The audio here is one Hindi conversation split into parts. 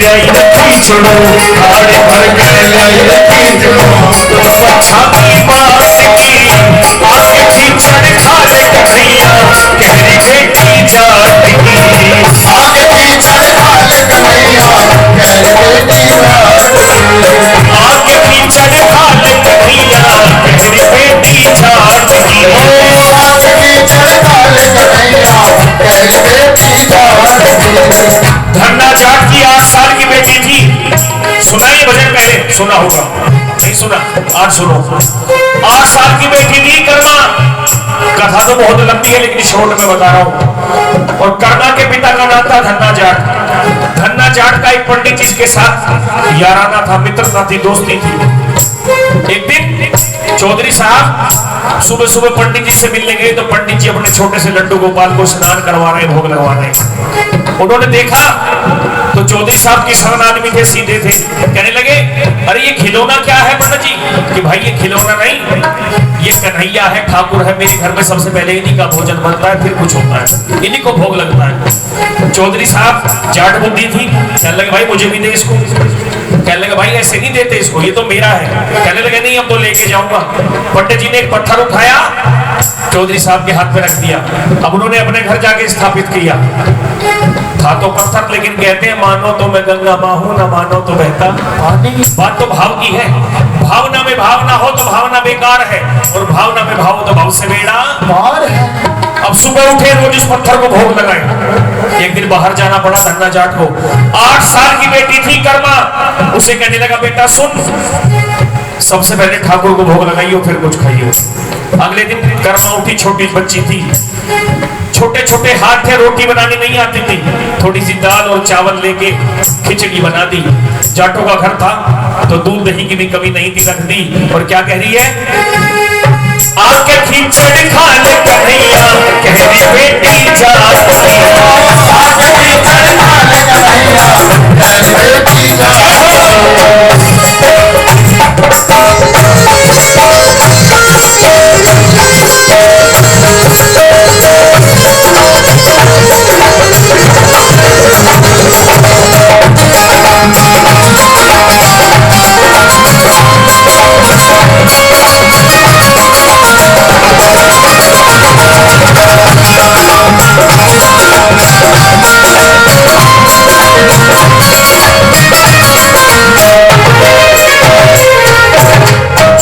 लाई खींचड़ो हाड़े भर के लाई खींचड़ो छाती मास की आगे खींचड़ खाले कन्हैया कहरी बेटी जात की आगे खींचड़ खाले कन्हैया कहरी बेटी जात आगे खींचड़ खाले कन्हैया कहरी बेटी जात की आगे खींचड़ खाले कन्हैया कहरी बेटी जात की। धन्ना जाट की 8 साल की बेटी थी। सुना ये भजन पहले सुना होगा, नहीं सुना? आज सुनो। 8 साल की बेटी थी कर्मा। कथा तो बहुत लंबी है लेकिन शॉर्ट में बता रहा हूं। और कर्मा के पिता का नाम था धन्ना जाट। धन्ना जाट का एक पंडित जिसके साथ याराना था, मित्रता थी, दोस्ती थी। एक दिन चौधरी साहब सुबह सुबह पंडित जी से मिलने गए तो पंडित जी अपने छोटे से लड्डू गोपाल को स्नान करवा रहे, भोग लगवा रहे। उन्होंने देखा तो चौधरी साहब की शरण आदमी थे, सीधे थे। कहने लगे अरे ये खिलौना क्या है पंडित जी? कि भाई ये खिलौना नहीं, ये कन्हैया है, ठाकुर है। मेरे घर में सबसे पहले इन्हीं का भोजन बनता है, फिर कुछ होता है, इन्हीं को भोग लगता है। चौधरी साहब जाट बुद्धि थी, कहने लगे भाई मुझे भी दे इसको। कहने लगे भाई ऐसे नहीं देते इसको, ये तो मेरा है। कहने लगे नहीं अब तो लेके जाऊंगा। पंडित जी ने एक पत्थर उठाया, चौधरी साहब के हाथ में रख दिया। अब उन्होंने अपने घर जाके स्थापित किया। था तो पत्थर लेकिन कहते हैं मानो तो मैं गंगा माँ हूं, ना मानो तो बहता पानी। बात तो भाव की है। भावना में भावना हो तो भावना बेकार है, और भावना में भाव हो तो भाव से बेड़ा पार है। अब सुबह उठे, रोज इस पत्थर को भोग लगाए। एक दिन बाहर जाना पड़ा धन्ना जाट को। 8 साल की बेटी थी कर्मा। उसे कहने लगा बेटा सुन, सबसे पहले ठाकुर को भोग लगाइयो फिर कुछ खाइयो। अगले दिन कर्मा उठी, छोटी बच्ची थी, छोटे छोटे हाथ थे, रोटी बनानी नहीं आती थी। थोड़ी सी दाल और चावल लेके खिचड़ी बना दी। जाटों का घर था तो दूध दही की भी कमी नहीं थी, रख दी। और क्या कह रही है? आके खिचड़ी खा ले कन्हैया कहरी बेटी जात की। आके खिचड़ी खा ले कन्हैया कहरी बेटी जात की।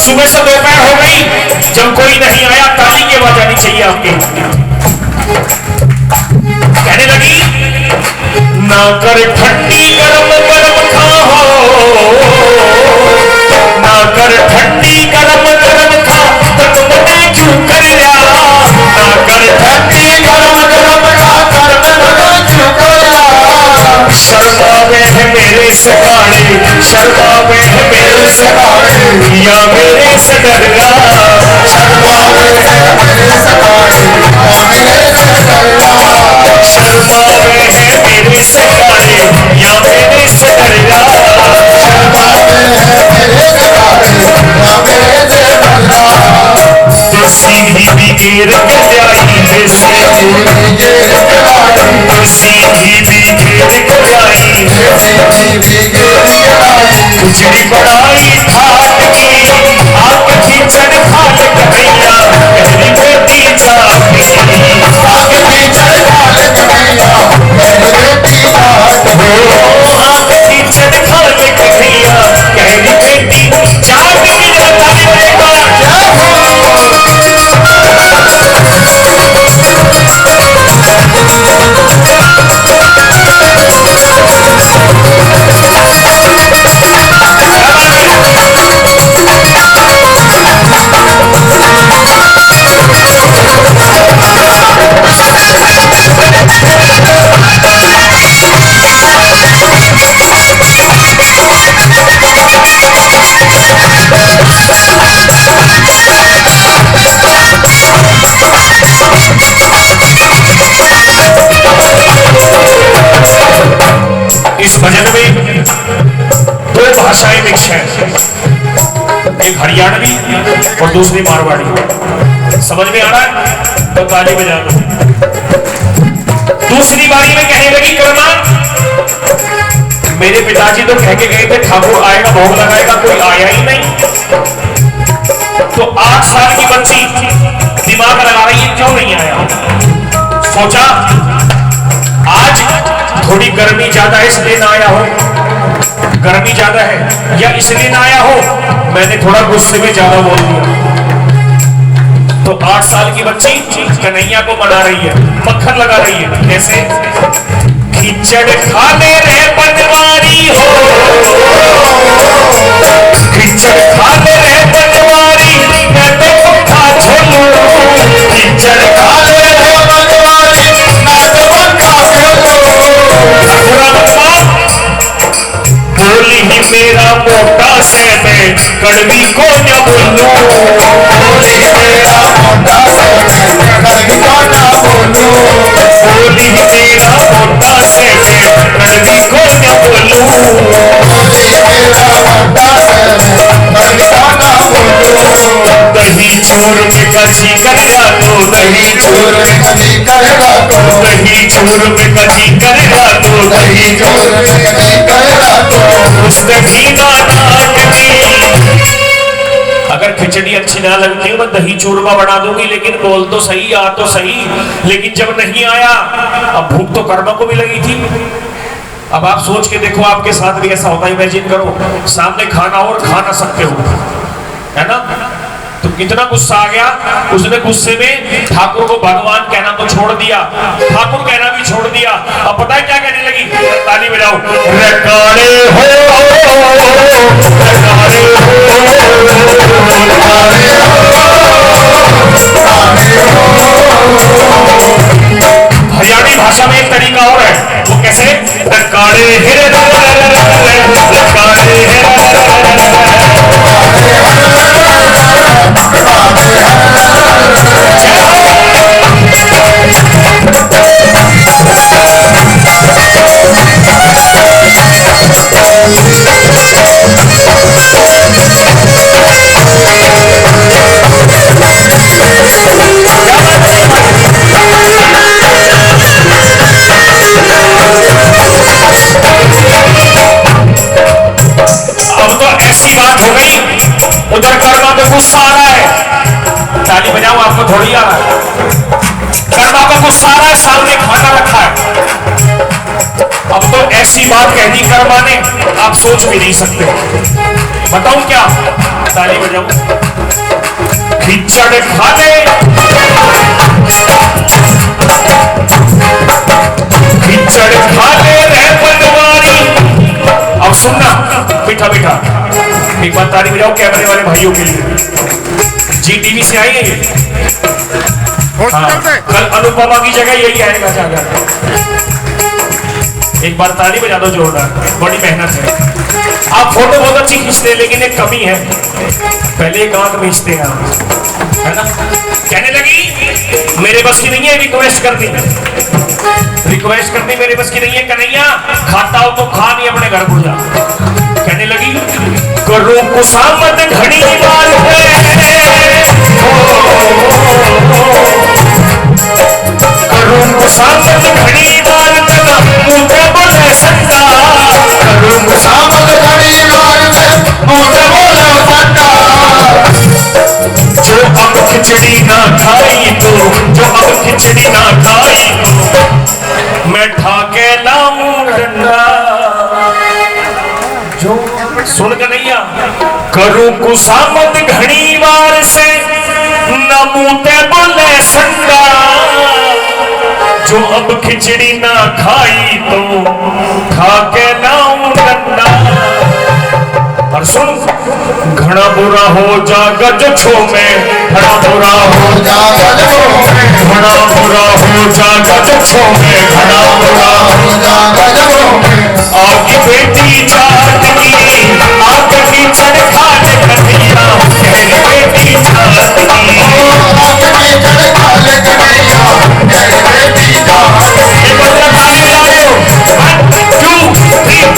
सुबह से दोपहर हो गई, जब कोई नहीं आया ताली की आवाज आनी चाहिए आपके। कहने लगी ना कर ठंडी गरम गरम खाओ, ना कर ठंडी गरम गरम खा तन मने क्यों कर रहा। ना कर ठंडी गरम गरम खा कर मने क्यों कर रहा। शर्मावे है मेरे से गाड़ी, शर्मावे है मेरे से गाड़ी, या मेरे से डर गया। शर्मावे है मेरे से गाड़ी, या मेरे से डर गया। शर्मावे है मेरे से गाड़ी, या मेरे से डर गया। शर्मावे है मेरे से गाड़ी, या मेरे से डर गया। देसी घी भी गिर के आई, देसी घी भी गिर के आई, देसी घी भी गिर के आई, देसी घी भी गिर के आई। खिचड़ी बनाई ठाट की, आके खिचड़ खा ले कन्हैया कहरी बेटी जात की। आके खिचड़ खा ले कन्हैया कहरी बेटी जात की। आके खिचड़ खा ले कन्हैया कहरी बेटी जात की। ताली बजेगा जय हो। इस भजन में 2 भाषाएं मिक्स हैं, एक हरियाणवी और दूसरी मारवाड़ी। समझ में आ रहा है तो ताली बजा दो। दूसरी बारी में कहने लगी कर्मा मेरे पिताजी तो कह के गए थे ठाकुर आएगा भोग लगाएगा, कोई आया ही नहीं। तो 8 साल की बच्ची दिमाग लगा रही है क्यों नहीं आया। सोचा आज थोड़ी गर्मी ज्यादा है इसलिए ना आया हो, गर्मी ज्यादा है या इसलिए ना आया हो, मैंने थोड़ा गुस्से में ज्यादा बोल दिया। तो 8 साल की बच्ची कन्हैया को मना रही है, मक्खन लगा रही है। कैसे? खिचड़ खाने रे बनवारी हो, खिचड़ खाने रे बनवारी, मैं तो पक्का छोलू। खिचड़ खाने रे बनवारी, मैं तो पक्का बोली ही मेरा मोटा से मैं कड़वी को न बोलूं, बोली मेरा मोटा से मैं कड़वी को न बोलूं, बोली ही मेरा मोटा से मैं कड़वी को न बोलूं, बोली मेरा मोटा से मैं कड़वी को न बोलूं। दही चूर में कची करेगा तो, दही चूर में कची करेगा तो, दही चूर में कची करेगा तो, दही चूर में कची करेगा तो, उसने भी अगर खिचड़ी अच्छी ना लगती है मैं दही चूरमा बना दूंगी, लेकिन बोल तो सही, आ तो सही। लेकिन जब नहीं आया, अब भूख तो कर्मा को भी लगी थी। अब आप सोच के देखो आपके साथ भी ऐसा होता है। इमेजिन करो सामने खाना और खा ना सकते हो, है ना? तो कितना गुस्सा आ गया। उसने गुस्से में ठाकुर को भगवान कहना तो छोड़ दिया, ठाकुर कहना भी छोड़ दिया। अब पता है क्या कहने लगी? ताली बजाओ। रकाड़े हो, रकाड़े हरियाणी भाषा में एक तरीका और है, वो कैसे? रकाड़े हिरे रकाड़े गुस्सा आ रहा है। ताली बजाओ, आपको थोड़ी आ रहा है। कर्मा को गुस्सा आ रहा है, सामने खाना रखा है। अब तो ऐसी बात कह दी कर्मा ने, आप सोच भी नहीं सकते। बताऊं क्या? ताली बजाओ। खिचड़ खाने, खिचड़ खाने रे बनवारी। अब सुनना मीठा मीठा, एक बार ताली बजाओ कैमरे वाले भाइयों के लिए। जी टीवी से आई है ये। हाँ, कल अनुपमा की जगह यही आएगा। एक बार ताली बजा दो जोरदार, बड़ी मेहनत है। आप फोटो बहुत अच्छी खींचते हैं, लेकिन एक कमी है, पहले एक आंख खींचते हैं, है ना? कहने लगी मेरे बस की नहीं है रिक्वेस्ट करनी, रिक्वेस्ट करनी मेरे बस की नहीं है। कन्हैया खाता हो तो खा, नहीं अपने घर को जा। कहने लगी करो कुसामत घड़ी बार है, करो कुसामत घड़ी बार तक मुझे बोले सट्टा, करो कुसामत घड़ी बार तक मुझे बोले सट्टा। जो अब खिचड़ी ना खाई तो, जो अब खिचड़ी ना खाई तो मैं ठाके लाऊं डंडा। जो सुन कन्हैया करूं कुसामत घड़ी बार से न मुंहते बोले संगा, जो अब खिचड़ी ना खाई तो खाके लाऊं डंडा। और सुन घना बुरा हो जागा जो छो में, घना बुरा हो जागा जो छो में, घना बुरा हो जागा जो छो में, घना बुरा हो जागा जो छो में। आगे बेटी चाटनी, आगे खिचड़ खाने कन्हैया, मेरी बेटी चाटनी, आगे खिचड़ खाने कन्हैया, मेरी बेटी चाटनी। एक बार ताली बजा दो। 1 2 3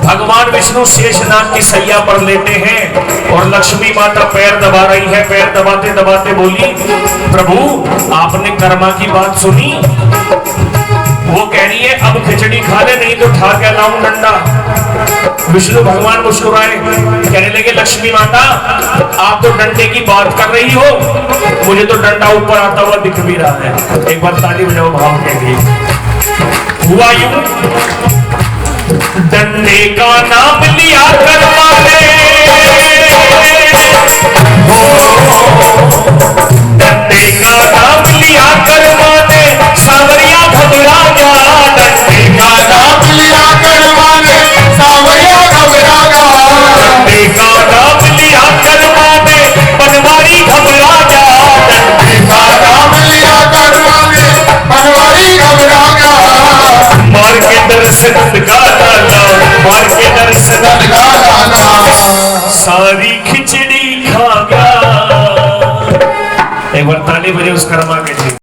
भगवान विष्णु शेषनाग की सैया पर लेटे हैं और लक्ष्मी माता पैर दबा रही है। पैर दबाते दबाते बोली, प्रभु आपने कर्मा की बात सुनी? वो कह रही है अब खिचड़ी खा ले, नहीं तो ठा के लाऊं डंडा। विष्णु भगवान मुस्कुराए, कहने लगे, लक्ष्मी माता आप तो डंडे की बात कर रही हो, मुझे तो डंडा ऊपर आता हुआ दिख भी रहा है। एक बार ताली बजाओ भाव के लिए। हुआ यूं, डंडे का नाम लिया कर्मा ने, डंडे का नाम लिया कर्मा ने, सावरिया घबरा गया। डंडे का नाम लिया कर्मा ने, सावरिया घबरा गया। डंडे का नाम लिया कर्मा ने, बनवारी घबरा गया। डंडे का नाम लिया कर्मा ने, बनवारी घबरा गया। मार के दर्शन गाना, मार के दर्शन गाना, सारी खिचड़ी खा गया। एक बार ताली बजे उस कर्मा के लिए।